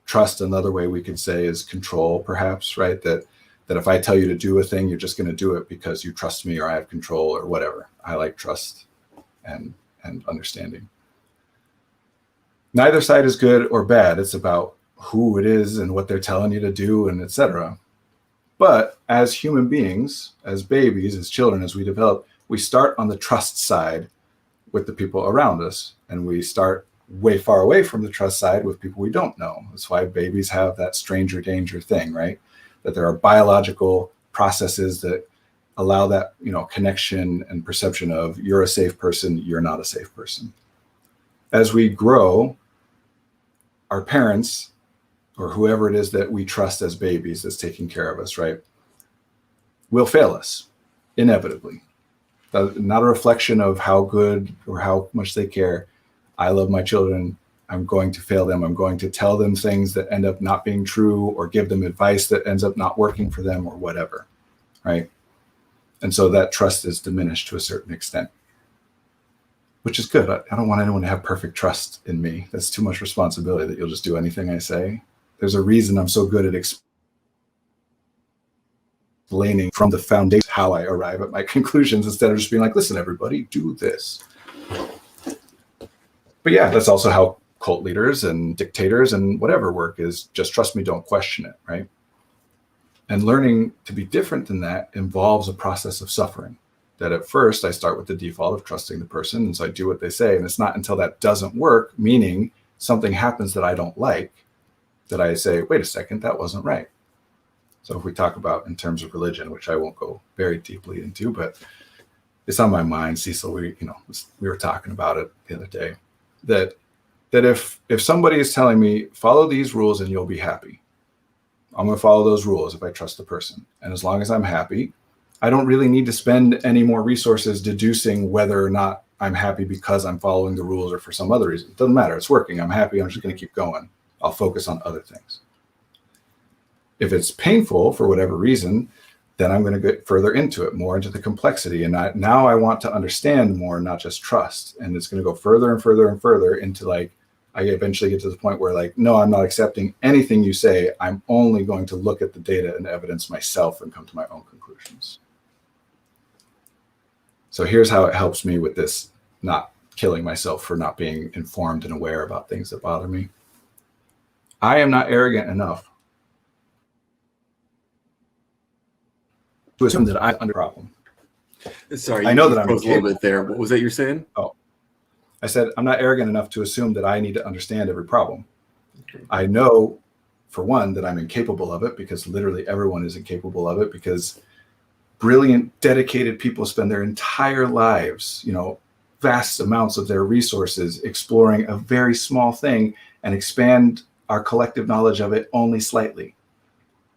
S1: trust, another way we could say, is control, perhaps, right? That if I tell you to do a thing, you're just going to do it because you trust me, or I have control, or whatever. I like trust and understanding. Neither side is good or bad. It's about who it is and what they're telling you to do, and etc. But as human beings, as babies, as children, as we develop, we start on the trust side with the people around us, and we start way far away from the trust side with people we don't know. That's why babies have that stranger danger thing, right? That there are biological processes that allow that, connection and perception of, you're a safe person, you're not a safe person. As we grow, our parents, or whoever it is that we trust as babies that's taking care of us, right, will fail us. inevitably. Not a reflection of how good or how much they care. I love my children. I'm going to fail them. I'm going to tell them things that end up not being true, or give them advice that ends up not working for them, or whatever, right? And so that trust is diminished to a certain extent, which is good. I don't want anyone to have perfect trust in me. That's too much responsibility that you'll just do anything I say. There's a reason I'm so good at explaining from the foundation how I arrive at my conclusions, instead of just being like, listen, everybody, do this. But yeah, that's also how cult leaders and dictators and whatever work is. Just trust me, don't question it, right? And learning to be different than that involves a process of suffering. That at first I start with the default of trusting the person, and so I do what they say. And it's not until that doesn't work, meaning something happens that I don't like, that I say, wait a second, that wasn't right. So if we talk about in terms of religion, which I won't go very deeply into, but it's on my mind, Cecil, we were talking about it the other day, that if somebody is telling me, follow these rules and you'll be happy, I'm going to follow those rules if I trust the person. And as long as I'm happy, I don't really need to spend any more resources deducing whether or not I'm happy because I'm following the rules or for some other reason. It doesn't matter. It's working. I'm happy. I'm just going to keep going. I'll focus on other things. If it's painful for whatever reason, then I'm going to get further into it, more into the complexity. And now I want to understand more, not just trust. And it's going to go further and further and further into, like, I eventually get to the point where, like, no, I'm not accepting anything you say. I'm only going to look at the data and evidence myself and come to my own conclusions. So here's how it helps me with this, not killing myself for not being informed and aware about things that bother me. I am not arrogant enough to assume that I'm under a problem.
S2: Sorry,
S1: I know that I'm
S2: froze a little bit there. What was that you're saying?
S1: Oh, I said, I'm not arrogant enough to assume that I need to understand every problem. I know, for one, that I'm incapable of it, because literally everyone is incapable of it, because brilliant, dedicated people spend their entire lives, vast amounts of their resources exploring a very small thing and expand our collective knowledge of it only slightly.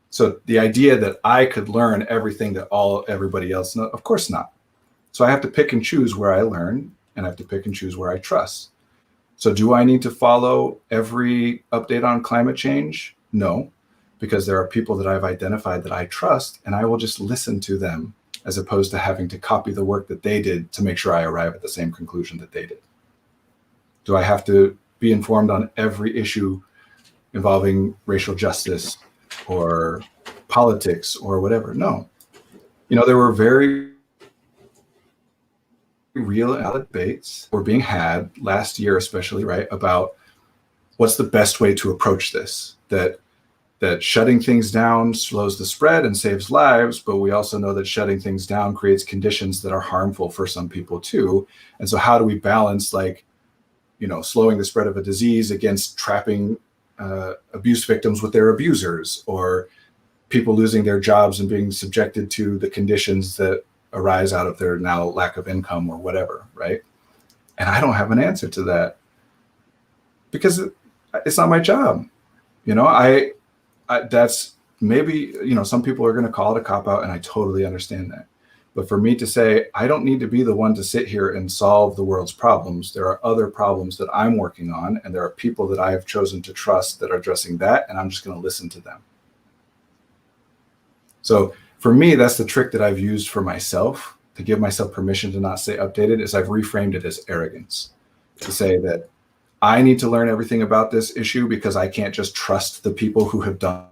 S1: So the idea that I could learn everything that everybody else knows, of course not. So I have to pick and choose where I learn, and I have to pick and choose where I trust. So do I need to follow every update on climate change? No, because there are people that I've identified that I trust, and I will just listen to them, as opposed to having to copy the work that they did to make sure I arrive at the same conclusion that they did. Do I have to be informed on every issue involving racial justice or politics or whatever? No. There were very real debates were being had last year, especially, right, about what's the best way to approach this, that shutting things down slows the spread and saves lives, but we also know that shutting things down creates conditions that are harmful for some people too. And so how do we balance, slowing the spread of a disease against trapping abuse victims with their abusers, or people losing their jobs and being subjected to the conditions that arise out of their now lack of income or whatever, right? And I don't have an answer to that, because it's not my job. That's maybe, some people are going to call it a cop-out, and I totally understand that. But for me to say, I don't need to be the one to sit here and solve the world's problems. There are other problems that I'm working on, and there are people that I have chosen to trust that are addressing that, and I'm just going to listen to them. So for me, that's the trick that I've used for myself to give myself permission to not stay updated, is I've reframed it as arrogance, to say that I need to learn everything about this issue because I can't just trust the people who have done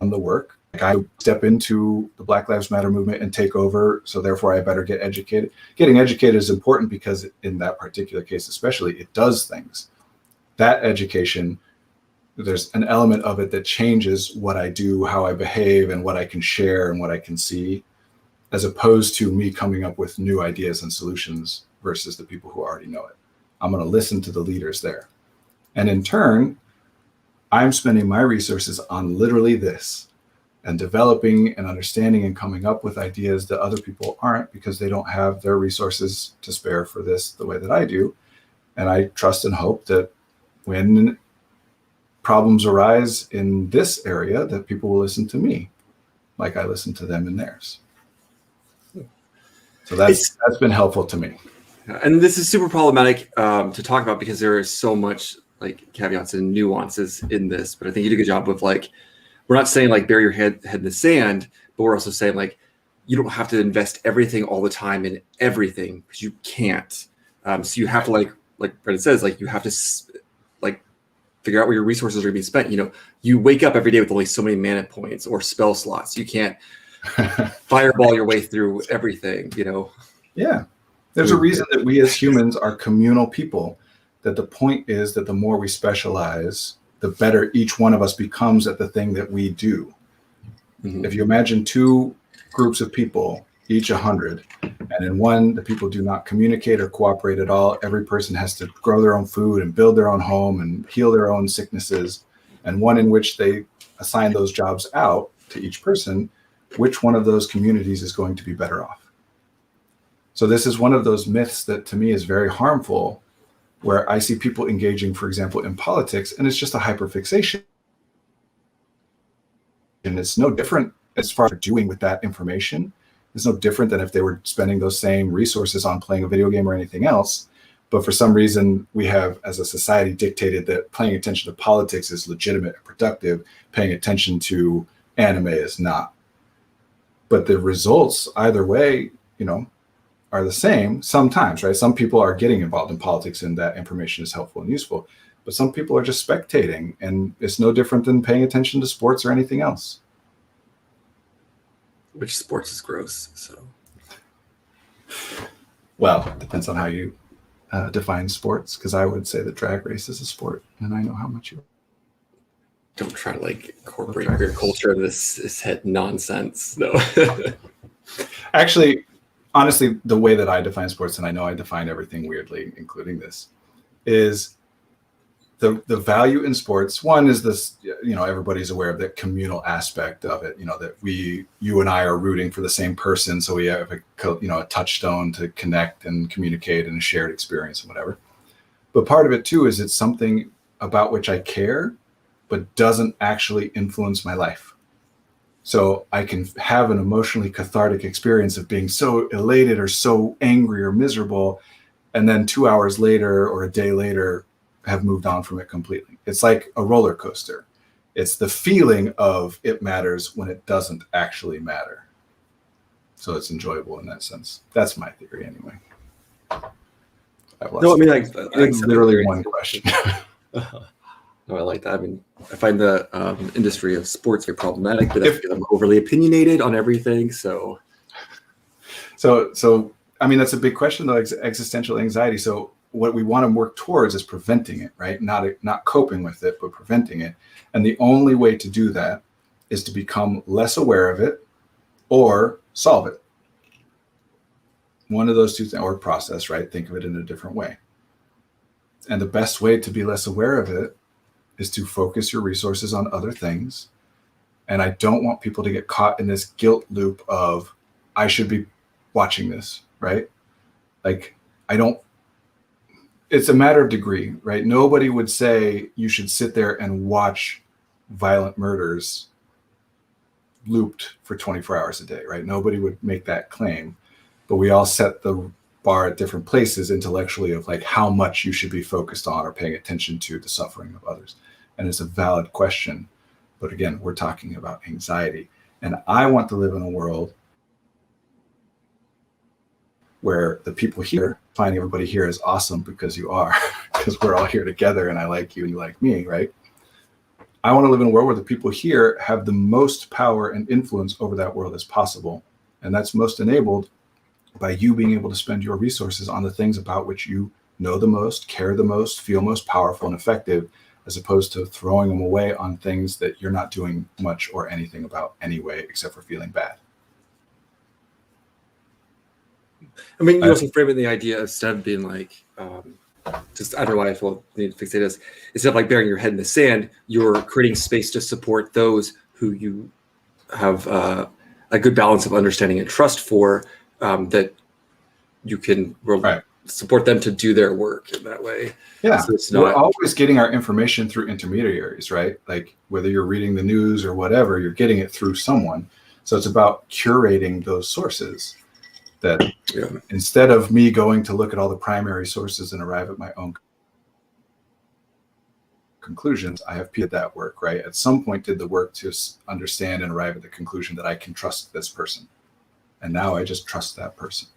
S1: the work. Like, I step into the Black Lives Matter movement and take over, so therefore I better get educated. Getting educated is important because in that particular case especially, it does things. That education, there's an element of it that changes what I do, how I behave, and what I can share and what I can see, as opposed to me coming up with new ideas and solutions versus the people who already know it. I'm going to listen to the leaders there. And in turn, I'm spending my resources on literally this, and developing and understanding and coming up with ideas that other people aren't, because they don't have their resources to spare for this the way that I do. And I trust and hope that when problems arise in this area, that people will listen to me. like I listen to them in theirs. So that's been helpful to me.
S2: And this is super problematic to talk about because there is so much like caveats and nuances in this. But I think you did a good job of like, we're not saying like bury your head in the sand, but we're also saying like you don't have to invest everything all the time in everything because you can't. So you have to like Brendan says, like you have to like figure out where your resources are going to be spent. You know, you wake up every day with only so many mana points or spell slots. You can't fireball your way through everything, you know?
S1: Yeah. There's a reason that we as humans are communal people, that the point is that the more we specialize, the better each one of us becomes at the thing that we do. Mm-hmm. If you imagine two groups of people, each 100, and in one, the people do not communicate or cooperate at all. Every person has to grow their own food and build their own home and heal their own sicknesses. And one in which they assign those jobs out to each person, which one of those communities is going to be better off? So this is one of those myths that to me is very harmful, where I see people engaging, for example, in politics, and it's just a hyperfixation. And it's no different as far as doing with that information. It's no different than if they were spending those same resources on playing a video game or anything else. But for some reason, we have, as a society, dictated that paying attention to politics is legitimate and productive, paying attention to anime is not. But the results, either way, you know, are the same sometimes, right? Some people are getting involved in politics and that information is helpful and useful, but some people are just spectating, and it's no different than paying attention to sports or anything else.
S2: Which sports is gross, so.
S1: Well, it depends on how you define sports, because I would say that drag race is a sport, and I know how much you
S2: don't try to like incorporate your culture into this head nonsense. No.
S1: Actually, honestly, the way that I define sports, and I know I define everything weirdly, including this, is the value in sports. One is this, you know, everybody's aware of the communal aspect of it, you know, that you and I are rooting for the same person. So we have a touchstone to connect and communicate and a shared experience and whatever. But part of it too, is it's something about which I care, but doesn't actually influence my life. So I can have an emotionally cathartic experience of being so elated or so angry or miserable, and then 2 hours later or a day later have moved on from it completely. It's like a roller coaster. It's the feeling of it matters when it doesn't actually matter. So it's enjoyable in that sense. That's my theory anyway.
S2: No, I mean, like
S1: literally one question.
S2: No, I like that. I mean, I find the industry of sports very problematic, but because I'm overly opinionated on everything. So,
S1: I mean, that's a big question, though, existential anxiety. So what we want to work towards is preventing it, right? Not coping with it, but preventing it. And the only way to do that is to become less aware of it or solve it. One of those two things, or process, right? Think of it in a different way. And the best way to be less aware of it is to focus your resources on other things. And I don't want people to get caught in this guilt loop of, I should be watching this, right? Like, it's a matter of degree, right? Nobody would say you should sit there and watch violent murders looped for 24 hours a day, right? Nobody would make that claim, but we all set the bar at different places intellectually of like how much you should be focused on or paying attention to the suffering of others. And it's a valid question. But again, we're talking about anxiety. And I want to live in a world where the people here, finding everybody here is awesome because you are, because we're all here together and I like you and you like me, right? I want to live in a world where the people here have the most power and influence over that world as possible. And that's most enabled by you being able to spend your resources on the things about which you know the most, care the most, feel most powerful and effective, as opposed to throwing them away on things that you're not doing much or anything about anyway, except for feeling bad.
S2: I mean, you also frame it in the idea of instead of being like, just I don't know why I feel need to fixate this. Instead of like burying your head in the sand, you're creating space to support those who you have a good balance of understanding and trust for, that you can support them to do their work in that way.
S1: Yeah, so we're always getting our information through intermediaries, right? Like whether you're reading the news or whatever, you're getting it through someone. So it's about curating those sources that
S2: Yeah.
S1: instead of me going to look at all the primary sources and arrive at my own conclusions, I have did that work, right? At some point did the work to understand and arrive at the conclusion that I can trust this person. And now I just trust that person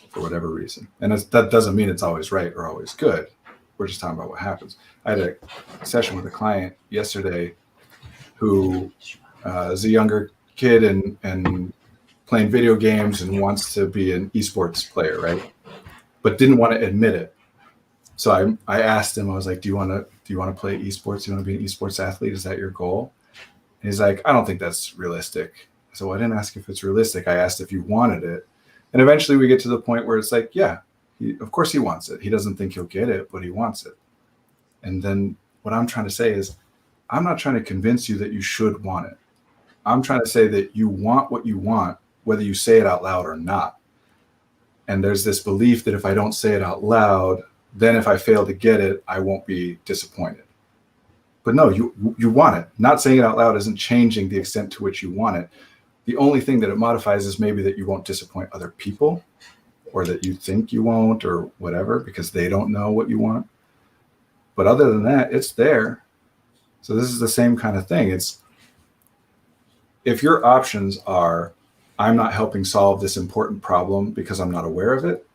S1: for whatever reason. And that doesn't mean it's always right or always good. We're just talking about what happens. I had a session with a client yesterday who is a younger kid and playing video games and wants to be an esports player, right? But didn't want to admit it. So I asked him, I was like, do you want to play esports? Do you want to be an esports athlete? Is that your goal? And he's like, I don't think that's realistic. So I didn't ask if it's realistic. I asked if you wanted it. And eventually we get to the point where it's like, yeah, of course he wants it. He doesn't think he'll get it, but he wants it. And then what I'm trying to say is, I'm not trying to convince you that you should want it. I'm trying to say that you want what you want, whether you say it out loud or not. And there's this belief that if I don't say it out loud, then if I fail to get it, I won't be disappointed. But no, you want it. Not saying it out loud isn't changing the extent to which you want it. The only thing that it modifies is maybe that you won't disappoint other people, or that you think you won't, or whatever, because they don't know what you want. But other than that, it's there. So this is the same kind of thing. It's if your options are, I'm not helping solve this important problem because I'm not aware of it,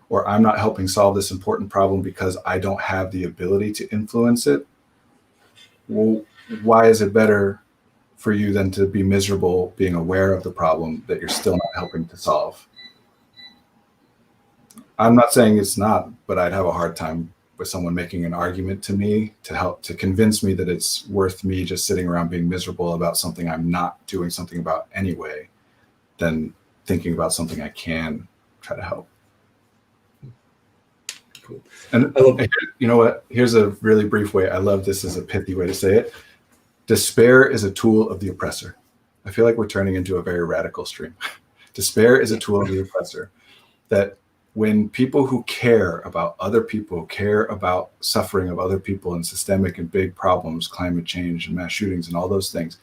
S1: or I'm not helping solve this important problem because I don't have the ability to influence it, well, why is it better for you than to be miserable being aware of the problem that you're still not helping to solve? I'm not saying it's not, but I'd have a hard time with someone making an argument to me to help to convince me that it's worth me just sitting around being miserable about something I'm not doing something about anyway, than thinking about something I can try to help.
S2: Cool.
S1: And you know what? Here's a really brief way. I love this as a pithy way to say it. Despair is a tool of the oppressor. I feel like we're turning into a very radical stream. Despair is a tool of the oppressor. That when people who care about other people, care about suffering of other people and systemic and big problems, climate change and mass shootings and all those things,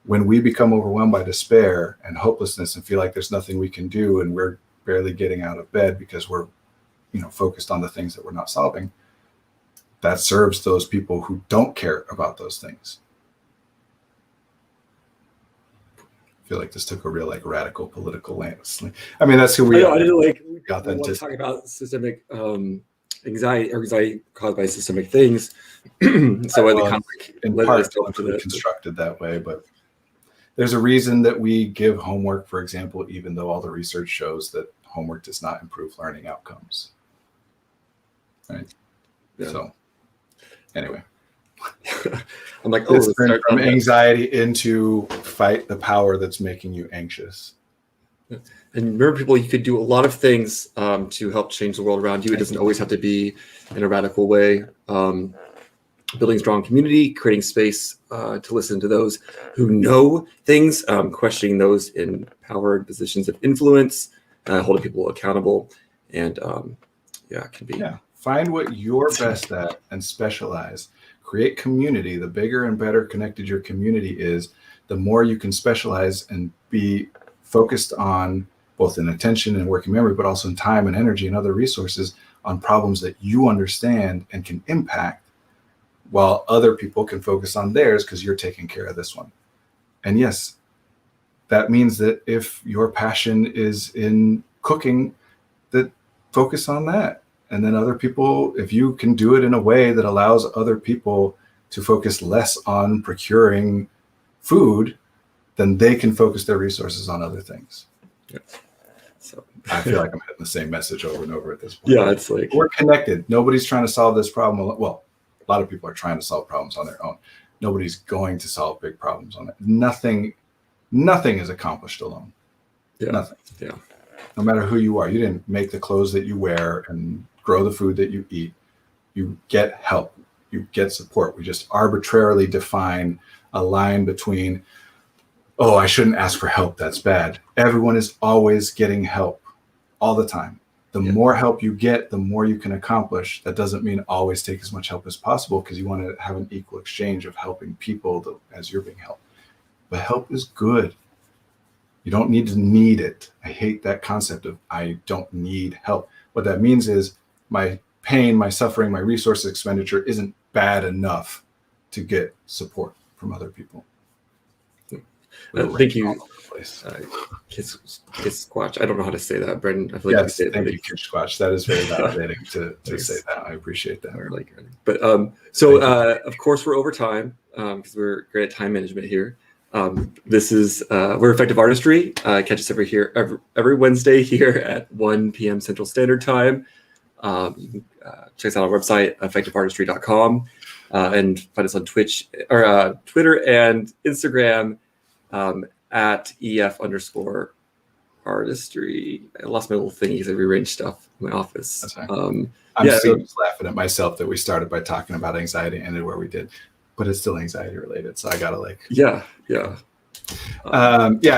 S1: when we become overwhelmed by despair and hopelessness and feel like there's nothing we can do and we're barely getting out of bed because we're focused on the things that we're not solving, that serves those people who don't care about those things. I feel like this took a real radical political lens. I mean, that's who we are.
S2: I didn't
S1: authentic.
S2: Talk about systemic anxiety caused by systemic things. So
S1: in part constructed that way, but there's a reason that we give homework, for example, even though all the research shows that homework does not improve learning outcomes. Right. Yeah. So anyway,
S2: I'm like,
S1: it's from anxiety into fight the power that's making you anxious.
S2: And remember, people, you could do a lot of things to help change the world around you. It doesn't always have to be in a radical way. Building strong community, creating space to listen to those who know things, questioning those in powered positions of influence, holding people accountable, and it can be.
S1: Yeah. Find what you're best at and specialize. Create community. The bigger and better connected your community is, the more you can specialize and be focused on, both in attention and working memory, but also in time and energy and other resources, on problems that you understand and can impact, while other people can focus on theirs because you're taking care of this one. And yes, that means that if your passion is in cooking, that focus on that. And then other people, if you can do it in a way that allows other people to focus less on procuring food, then they can focus their resources on other things.
S2: Yeah. So
S1: I feel like I'm hitting the same message over and over at this point.
S2: Yeah, it's like,
S1: we're connected. Nobody's trying to solve this problem. Well, a lot of people are trying to solve problems on their own. Nobody's going to solve big problems on it. Nothing is accomplished alone.
S2: Yeah.
S1: Nothing.
S2: Yeah.
S1: No matter who you are, you didn't make the clothes that you wear and grow the food that you eat. You get help. You get support. We just arbitrarily define a line between, oh, I shouldn't ask for help, that's bad. Everyone is always getting help all the time. The more help you get, the more you can accomplish. That doesn't mean always take as much help as possible, because you want to have an equal exchange of helping people as you're being helped. but help is good. You don't need to need it. I hate that concept of I don't need help. What that means is my pain, my suffering, my resource expenditure isn't bad enough to get support from other people.
S2: Thank you, Kids Squatch. I don't know how to say that, Brendan. I feel like
S1: yes, thank you, Kids Squatch. That is very validating to say that. I appreciate that.
S2: But of course, we're over time because we're great at time management here. This is we're Effective Artistry. Catch us every Wednesday here at 1 p.m. Central Standard Time. You can check us out on our website, effectiveartistry.com, and find us on Twitch or Twitter and Instagram at EF_artistry. I lost my little thingy because I rearranged stuff in my office.
S1: That's right. I'm still just laughing at myself that we started by talking about anxiety and ended where we did, but it's still anxiety related. So I gotta
S2: yeah.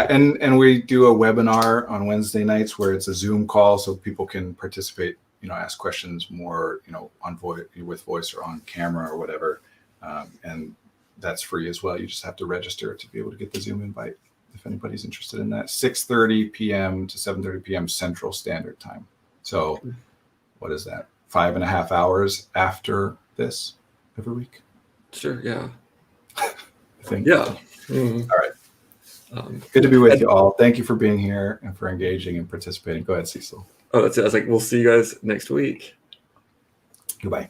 S1: And we do a webinar on Wednesday nights where it's a Zoom call so people can participate, ask questions more, on with voice or on camera or whatever. And that's free as well. You just have to register to be able to get the Zoom invite if anybody's interested in that. 6:30 p.m. to 7:30 p.m. Central Standard Time. So what is that? 5.5 hours after this every week?
S2: Sure, yeah.
S1: I think.
S2: Yeah.
S1: Mm-hmm. All right. Good to be with you all. Thank you for being here and for engaging and participating. Go ahead, Cecil.
S2: Oh, that's it. I was like, we'll see you guys next week.
S1: Goodbye.